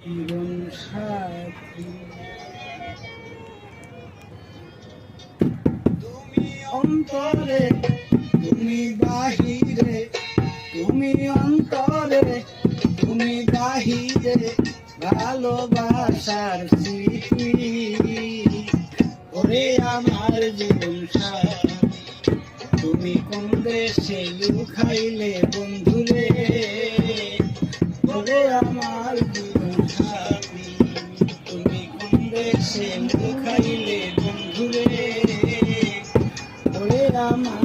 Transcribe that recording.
জীবন সাথী তুমি অন্তরে তুমি বাহিরে, তুমি অন্তরে তুমি বাহিরে, ভালোবাসার স্মৃতি ওরে আমার জীবন সাথী। তুমি কোন দেশে লুকাইলে বন্ধুরে, ওরে আমার জীবন সাথী। তুমি কোন দেশে লুকাইলে বন্ধুরে, ওরে আমার